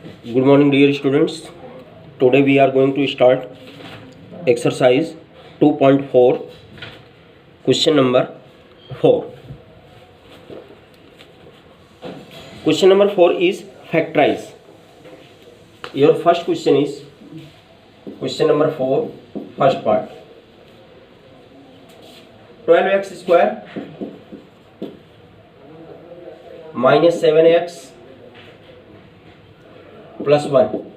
Good morning, dear students. Today we are going to start exercise 2.4, question number 4. Question number 4 is factorize. Your first question is question number 4, first part. 12x square minus 7x plus 1.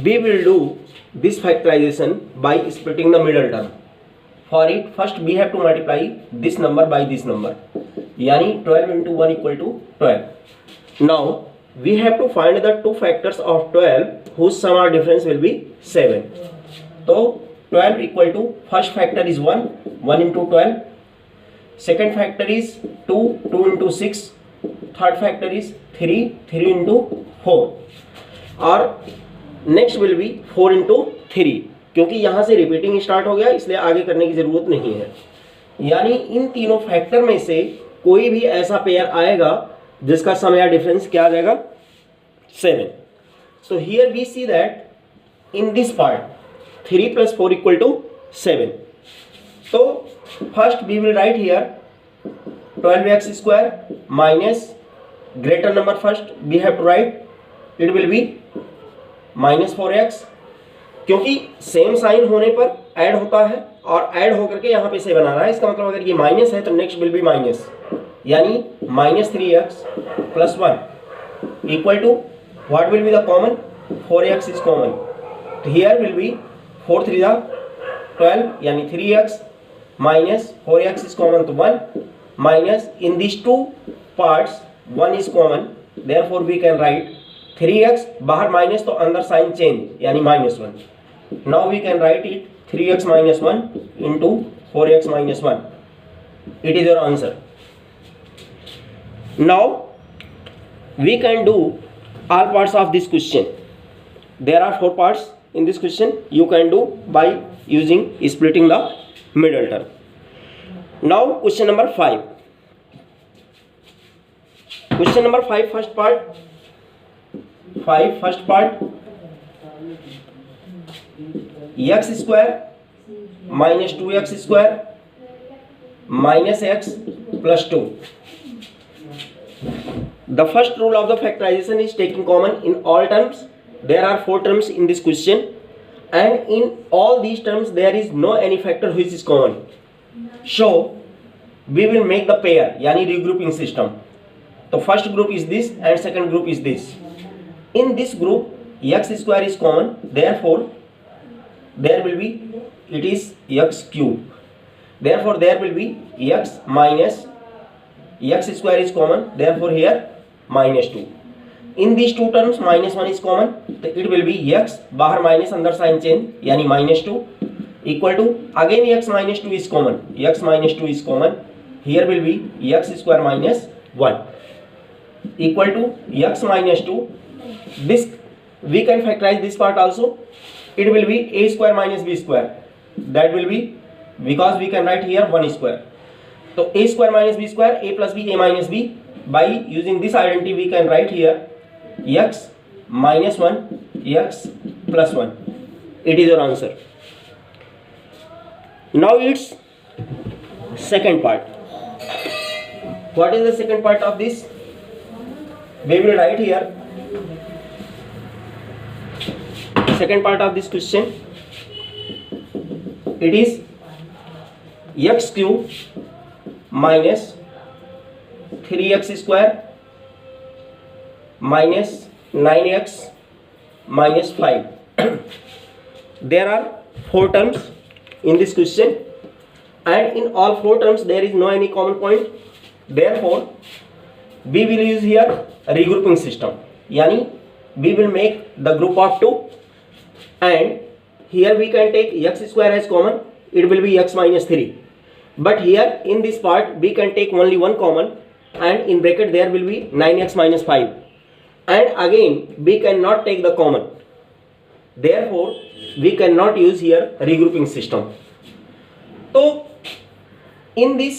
We will do this factorization by splitting the middle term. For it, first we have to multiply this number by this number. Yani 12 into 1 equal to 12. Now, we have to find the two factors of 12 whose sum or difference will be 7. So, 12 equal to, first factor is 1, 1 into 12. Second factor is 2, 2 into 6. Third factor is 3, 3 into 4. और next will be 4 into 3, क्योंकि यहाँ से repeating start हो गया इसलिए आगे करने की ज़रूरत नहीं है. यानी इन तीनों फैक्टर में से कोई भी ऐसा पेयर आएगा जिसका सम या डिफरेंस क्या आ जाएगा 7. So here we see that in this part 3 + 4 = 7. तो first we will write here 12x square minus greater number first we have to write, it will be minus 4x, क्योंकि सेम साइन होने पर add होता है और add होकर के यहाँ पे 7 आ रहा है. इसका मतलब अगर ये माइनस है तो नेक्स्ट विल बी माइनस, यानी -3x + 1 equal to what will be the common, 4x is common. तो हियर विल बी 4 3 12 यानी 3x minus 4x is common to 1 minus in these two parts 1 is common, therefore we can write 3x, बाहर minus तो अंदर sign change यानी -1. Now we can write it 3x - 1 into 4x - 1. It is your answer. Now we can do all parts of this question. There are 4 parts in this question. You can do by using splitting the middle term. Now question number 5. Question number 5 first part. 5 first part, x square minus 2x square minus x plus 2. The first rule of the factorization is taking common in all terms. There are 4 terms in this question, and in all these terms there is no any factor which is common. So we will make the pair yani regrouping system. So first group is this and second group is this. In this group x square is common, therefore there will be, it is x cube, therefore there will be x minus x square is common, therefore here -2. In these two terms -1 is common, so it will be x, बाहर minus अंदर sign change यानी -2 equal to again x -2 is common, x -2 is common, here will be x square minus 1 equal to x -2. This we can factorize this part also. It will be a square minus b square. That will be, because we can write here 1 square. So a square minus b square, a plus b, a minus b. By using this identity we can write here x minus 1, x plus 1. It is your answer. Now it's second part. What is the second part of this? We will write here second part of this question. It is x cube minus 3x square minus 9x minus 5. There are 4 terms in this question, and in all 4 terms there is no any common point. Therefore we will use here a regrouping system, yani we will make the group of 2, and here we can take x square as common, it will be x minus 3. But here in this part we can take only one common, and in bracket there will be 9x minus 5, and again we cannot take the common, therefore we cannot use here regrouping system. So in this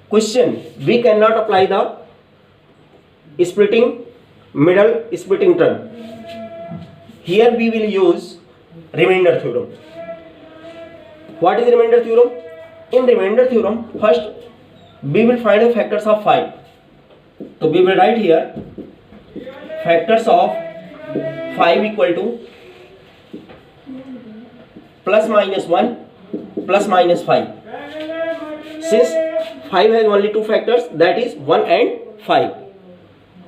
question we cannot apply the splitting middle splitting term. Here we will use remainder theorem. What is remainder theorem? In remainder theorem, first we will find the factors of 5. So we will write here factors of 5 equal to plus minus 1 plus minus 5. Since 5 has only two factors, that is 1 and 5,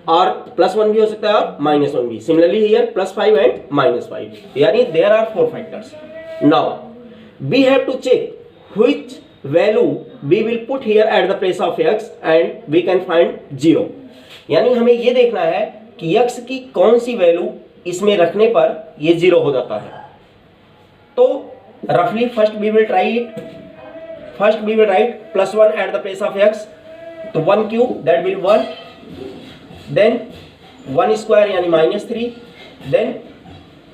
और plus 1 भी हो सकता है और minus 1 भी. Similarly here plus 5 and minus 5. यानी there are 4 factors. Now we have to check which value we will put here at the place of x and we can find 0. यानी हमें ये देखना है कि x की कौन सी वैल्यू इसमें रखने पर ये 0 हो जाता है. तो roughly first we will try it. First we will write plus 1 at the place of x. तो 1 cube that will 1. Then 1 square यानी minus 3. Then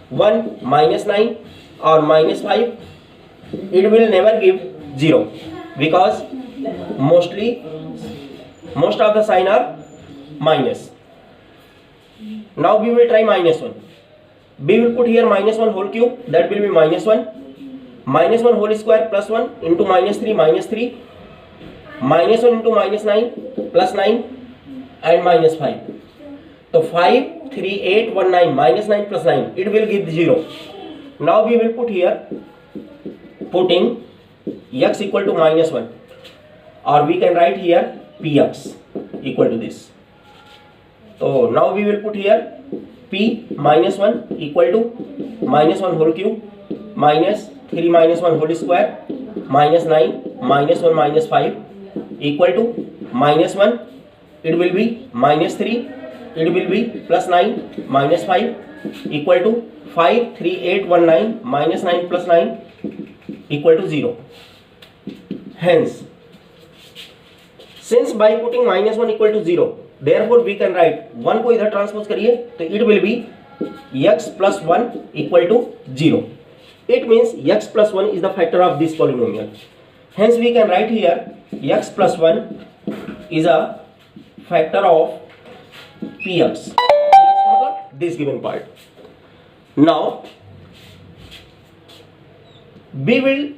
1 minus 9 or minus 5. It will never give 0 because most of the sign are minus. Now we will try minus 1. We will put here minus 1 whole cube, that will be minus 1. Minus 1 whole square plus 1 into minus 3 minus 3. Minus 1 into minus 9 plus 9 and minus 5. So 5, 3, 8, 1, 9, minus 9 plus 9, it will give 0. Now we will put here, putting x equal to minus 1, or we can write here px equal to this. So now we will put here p minus 1 equal to minus 1 whole cube minus 3 minus 1 whole square minus 9 minus 1 minus 5 equal to minus 1, it will be minus 3, it will be plus 9 minus 5 equal to 5, 3, 8, 1, 9 minus 9 plus 9 equal to 0. Hence, since by putting minus 1 equal to 0, therefore we can write 1 को इधर transpose करिए तो it will be x plus 1 equal to 0. It means x plus 1 is the factor of this polynomial. Hence we can write here x plus 1 is a factor of px. This given part. Now we will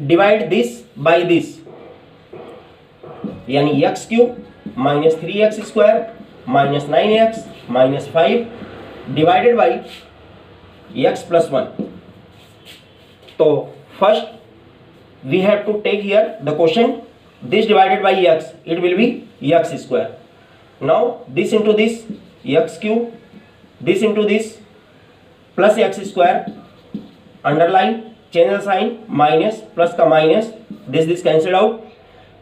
divide this by this. यानी x cube minus 3x square minus 9x minus 5 divided by x plus 1. तो first we have to take here the question this divided by x, it will be x square. Now this into this x cube, this into this plus x square, underline change the sign, minus plus का minus, this cancel out,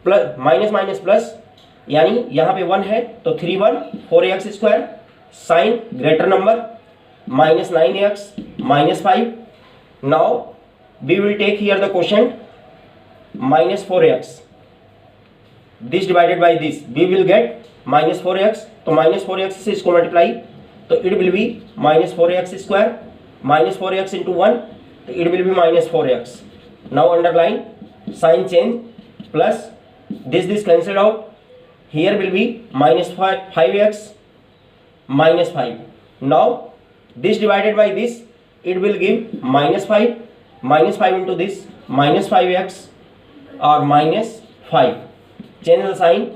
plus minus minus plus, यानी यहाँ पे 1 है तो 3 1 4x square, sign greater number minus 9x minus 5. Now we will take here the question minus 4x, this divided by this, we will get minus 4x. तो minus 4x से इसको multiply तो it will be minus 4x square minus 4x into 1, तो it will be minus 4x. Now underline sign change plus this cancelled out, here will be minus 5x minus 5. Now this divided by this, it will give minus 5 into this minus 5x or minus 5. Change the sign,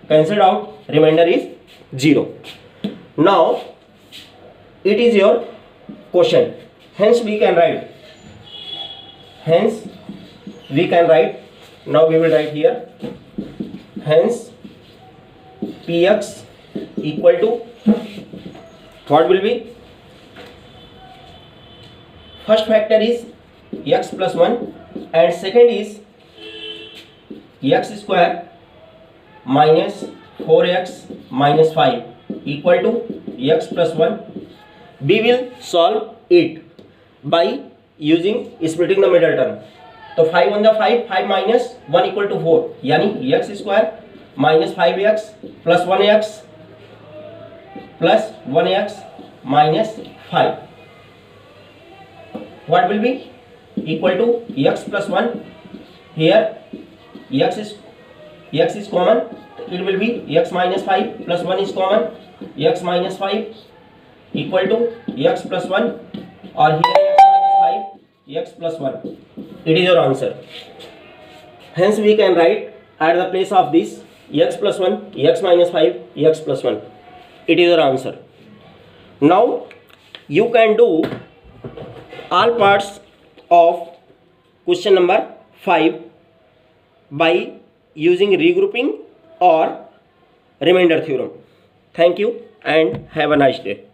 cancelled out, remainder is 0. Now it is your question. Hence we can write, now we will write here, hence px equal to, what will be, first factor is x plus 1 and second is x square minus 4x minus 5 equal to x plus 1. We will solve it by using splitting the middle term. तो 5 1 5, 5 minus 1 equal to 4, यानी x square minus 5x plus 1x plus 1x minus 5. What will be equal to x plus 1. Here x is common, It will be x minus 5 plus 1 is common, x minus 5 equal to x plus 1, or here x minus 5 x plus 1. It is your answer. Hence we can write at the place of this x plus 1, x minus 5, x plus 1. It is your answer. Now you can do all parts of question number 5 by using regrouping or remainder theorem. Thank you and have a nice day.